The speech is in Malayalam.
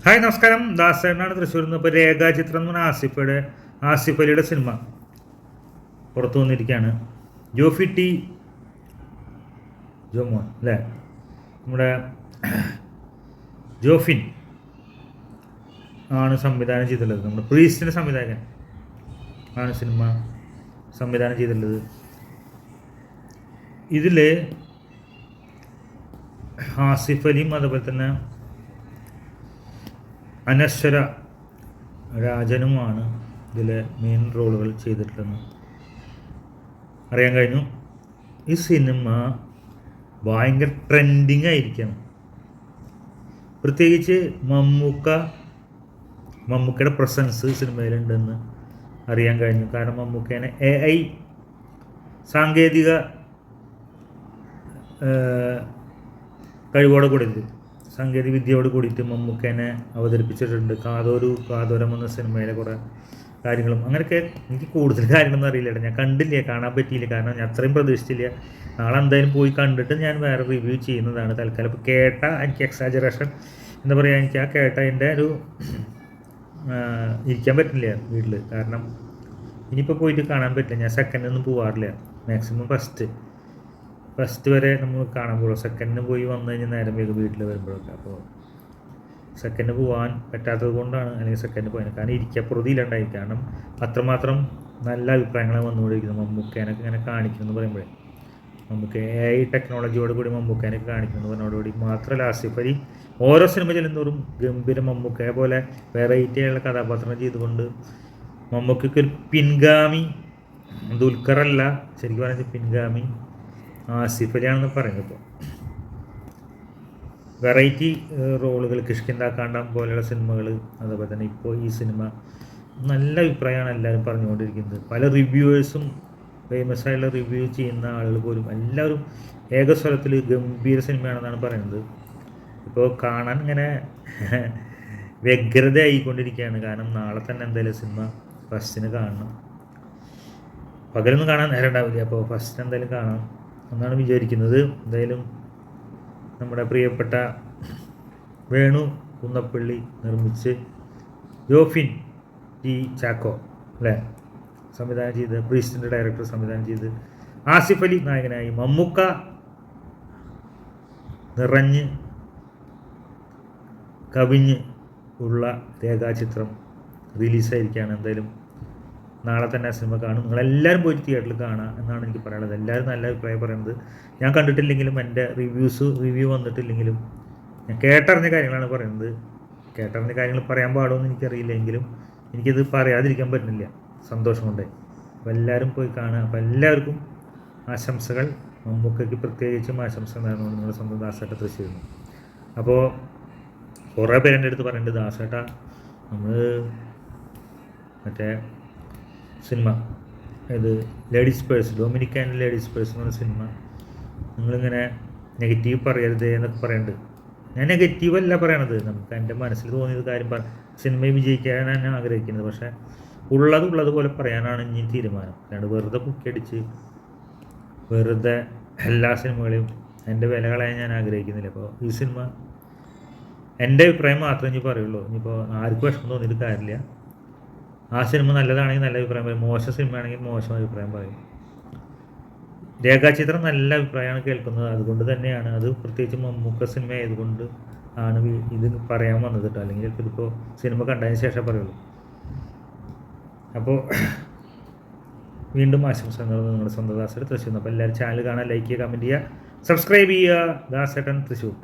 ഹായ് നമസ്കാരം, ദാസേനാണ് തൃശ്ശൂരിൽ നിന്ന്. ഇപ്പോൾ രേഖാചിത്രം എന്ന് പറഞ്ഞാൽ ആസിഫ് അലിയുടെ സിനിമ പുറത്തു വന്നിരിക്കുകയാണ്. ജോഫി ടി ജോമോൻ അല്ലേ, നമ്മുടെ ജോഫിൻ ആണ് സംവിധാനം ചെയ്തിട്ടുള്ളത്. നമ്മുടെ പ്രീസ്റ്റിൻ്റെ സംവിധായകൻ ആണ് സിനിമ സംവിധാനം ചെയ്തിട്ടുള്ളത്. ഇതിൽ ആസിഫ് അലിയും അതുപോലെ തന്നെ അനശ്വര രാജനുമാണ് ഇതിലെ മെയിൻ റോളുകൾ ചെയ്തിട്ടുള്ളതെന്ന് അറിയാൻ കഴിഞ്ഞു. ഈ സിനിമ ഭയങ്കര ട്രെൻഡിങ് ആയിരിക്കണം. പ്രത്യേകിച്ച് മമ്മൂക്കയുടെ പ്രസൻസ് സിനിമയിലുണ്ടെന്ന് അറിയാൻ കഴിഞ്ഞു. കാരണം മമ്മൂക്കേനെ AI സാങ്കേതിക കഴിവോടെ കൂടിയിട്ട്, സാങ്കേതിക വിദ്യയോട് കൂടിയിട്ട് മമ്മൂക്കേനെ അവതരിപ്പിച്ചിട്ടുണ്ട്. കാതോരം എന്ന സിനിമയിലെ കുറേ കാര്യങ്ങളും അങ്ങനെയൊക്കെ. എനിക്ക് കൂടുതൽ കാര്യങ്ങളൊന്നും അറിയില്ല, ഞാൻ കണ്ടില്ല, കാണാൻ പറ്റിയില്ല. കാരണം ഞാൻ അത്രയും പ്രതീക്ഷിച്ചില്ല. നാളെ എന്തായാലും പോയി കണ്ടിട്ട് ഞാൻ വേറെ റിവ്യൂ ചെയ്യുന്നതാണ്. തൽക്കാലം ഇപ്പോൾ കേട്ട എനിക്ക് എക്സാജറേഷൻ എന്താ പറയുക, എനിക്ക് ആ കേട്ടതിൻ്റെ ഒരു ഇരിക്കാൻ പറ്റില്ല വീട്ടിൽ. കാരണം ഇനിയിപ്പോൾ പോയിട്ട് കാണാൻ പറ്റില്ല. ഞാൻ സെക്കൻഡൊന്നും പോകാറില്ല, മാക്സിമം ഫസ്റ്റ് വരെ നമ്മൾ കാണാൻ പോകുള്ളൂ. സെക്കൻഡിന് പോയി വന്നു കഴിഞ്ഞാൽ നേരം വേഗം വീട്ടിൽ വരുമ്പോഴൊക്കെ. അപ്പോൾ സെക്കൻഡ് പോകാൻ പറ്റാത്തത് കൊണ്ടാണ്, അല്ലെങ്കിൽ സെക്കൻഡ് പോയത്. കാരണം ഇരിക്കപ്പുറതിയിലുണ്ടായി. കാരണം അത്രമാത്രം നല്ല അഭിപ്രായങ്ങളാണ് വന്നുകൊണ്ടിരിക്കുന്നത്. മമ്മൂക്കേനൊക്കെ ഇങ്ങനെ കാണിക്കുമെന്ന് പറയുമ്പോഴേ, നമുക്ക് AI ടെക്നോളജിയോട് കൂടി മമ്മൂക്കേനൊക്കെ കാണിക്കുന്നു പറഞ്ഞതോടുകൂടി മാത്രമല്ല, ആസിഫ് അലി ഓരോ സിനിമ ചെല്ലുന്നതോറും ഗംഭീര മമ്മൂക്കയെ പോലെ വെറൈറ്റി ആയുള്ള കഥാപാത്രം ചെയ്തുകൊണ്ട് മമ്മൂക്കയ്ക്ക് ഒരു പിൻഗാമി ദുൽഖറല്ല, ശരിക്കും പറഞ്ഞാൽ പിൻഗാമി ആസിഫ് അലിയാണെന്ന് പറയുന്നത്. ഇപ്പോൾ വെറൈറ്റി റോളുകൾ, കിഷ്കിന്താക്കാണ്ടം പോലെയുള്ള സിനിമകൾ, അതുപോലെ തന്നെ ഇപ്പോൾ ഈ സിനിമ നല്ല അഭിപ്രായമാണ് എല്ലാവരും പറഞ്ഞുകൊണ്ടിരിക്കുന്നത്. പല റിവ്യൂവേഴ്സും, ഫേമസ് ആയിട്ടുള്ള റിവ്യൂ ചെയ്യുന്ന ആളുകൾ പോലും എല്ലാവരും ഏകസ്വരത്തിൽ ഗംഭീര സിനിമയാണെന്നാണ് പറയുന്നത്. ഇപ്പോൾ കാണാൻ ഇങ്ങനെ വ്യഗ്രത ആയിക്കൊണ്ടിരിക്കുകയാണ്. കാരണം നാളെ തന്നെ എന്തായാലും സിനിമ ഫസ്റ്റിന് കാണണം. പകലൊന്നും കാണാൻ നേരം ഉണ്ടാവില്ല, അപ്പോൾ ഫസ്റ്റ് എന്തായാലും കാണാം എന്നാണ് വിചാരിക്കുന്നത്. എന്തായാലും നമ്മുടെ പ്രിയപ്പെട്ട വേണു കുന്നപ്പള്ളി നിർമ്മിച്ച് ജോഫിൻ ടി ചാക്കോ അല്ലേ സംവിധാനം ചെയ്ത്, പ്രീസ്റ്റിൻ്റെ ഡയറക്ടർ സംവിധാനം ചെയ്ത്, ആസിഫ് അലി നായകനായി, മമ്മൂക്ക നിറഞ്ഞ് കവിഞ്ഞ് ഉള്ള രേഖാചിത്രം റിലീസായിരിക്കുകയാണ്. എന്തായാലും നാളെ തന്നെ ആ സിനിമ കാണും. നിങ്ങളെല്ലാവരും പോയിട്ട് തിയേറ്ററിൽ കാണുക എന്നാണ് എനിക്ക് പറയാനുള്ളത്. എല്ലാവരും നല്ല അഭിപ്രായം പറയുന്നത്. ഞാൻ കണ്ടിട്ടില്ലെങ്കിലും എൻ്റെ റിവ്യൂ വന്നിട്ടില്ലെങ്കിലും ഞാൻ കേട്ടറിഞ്ഞ കാര്യങ്ങളാണ് പറയുന്നത്. കേട്ടറിഞ്ഞ കാര്യങ്ങൾ പറയാൻ പാടുമെന്ന് എനിക്കറിയില്ല, എങ്കിലും എനിക്കത് പറയാതിരിക്കാൻ പറ്റുന്നില്ല സന്തോഷം കൊണ്ട്. അപ്പോൾ എല്ലാവരും പോയി കാണുക. അപ്പോൾ എല്ലാവർക്കും ആശംസകൾ. മമ്മൂക്കയ്ക്ക് പ്രത്യേകിച്ചും ആശംസകൾ നേർന്നുകൊണ്ട് നിങ്ങളുടെ സ്വന്തം ദാസേട്ട തൃശ്ശൂരിൽ. അപ്പോൾ കുറേ പേരെൻ്റെ അടുത്ത് പറയുന്നുണ്ട്, ദാസേട്ട നമ്മൾ മറ്റേ സിനിമ ഇത് ladies purse, Dominic and ladies purse എന്ന് പറഞ്ഞ സിനിമ നിങ്ങളിങ്ങനെ നെഗറ്റീവ് പറയരുത് എന്നൊക്കെ പറയുന്നുണ്ട്. ഞാൻ നെഗറ്റീവല്ല പറയണത്, നമുക്ക് എൻ്റെ മനസ്സിൽ തോന്നിയത് കാര്യം സിനിമയെ വിജയിക്കാനാണ് ഞാൻ ആഗ്രഹിക്കുന്നത്. പക്ഷേ ഉള്ളതുപോലെ പറയാനാണ് ഇനി തീരുമാനം. അല്ലാണ്ട് വെറുതെ കുക്കിയടിച്ച് വെറുതെ എല്ലാ സിനിമകളെയും എൻ്റെ വില കളയാൻ ഞാൻ ആഗ്രഹിക്കുന്നില്ല. അപ്പോൾ ഈ സിനിമ എൻ്റെ അഭിപ്രായം മാത്രമേ ഇനി പറയുള്ളൂ. ഇനിയിപ്പോൾ ആർക്കും വിഷമം തോന്നിയിട്ട് കാര്യമില്ല. ആ സിനിമ നല്ലതാണെങ്കിൽ നല്ല അഭിപ്രായം പറയും, മോശം സിനിമയാണെങ്കിൽ മോശം അഭിപ്രായം പറയും. രേഖാചിത്രം നല്ല അഭിപ്രായമാണ് കേൾക്കുന്നത്. അതുകൊണ്ട് തന്നെയാണ്, അത് പ്രത്യേകിച്ച് മമ്മൂക്ക സിനിമ ആയതുകൊണ്ട് ആണ് ഇത് പറയാൻ വന്നത് കേട്ടോ. അല്ലെങ്കിൽ ചിലപ്പോൾ ഇതിപ്പോൾ സിനിമ കണ്ടതിന് ശേഷം പറയുള്ളൂ. അപ്പോൾ വീണ്ടും ആശംസകൾ നിങ്ങളുടെ സ്വന്തം ദാസേട്ടൻ തൃശ്ശൂർ. അപ്പോൾ എല്ലാവരും ചാനൽ കാണാൻ, ലൈക്ക് ചെയ്യുക, കമൻറ്റ് ചെയ്യുക, സബ്സ്ക്രൈബ് ചെയ്യുക. ദാസേട്ടൻ തൃശ്ശൂർ.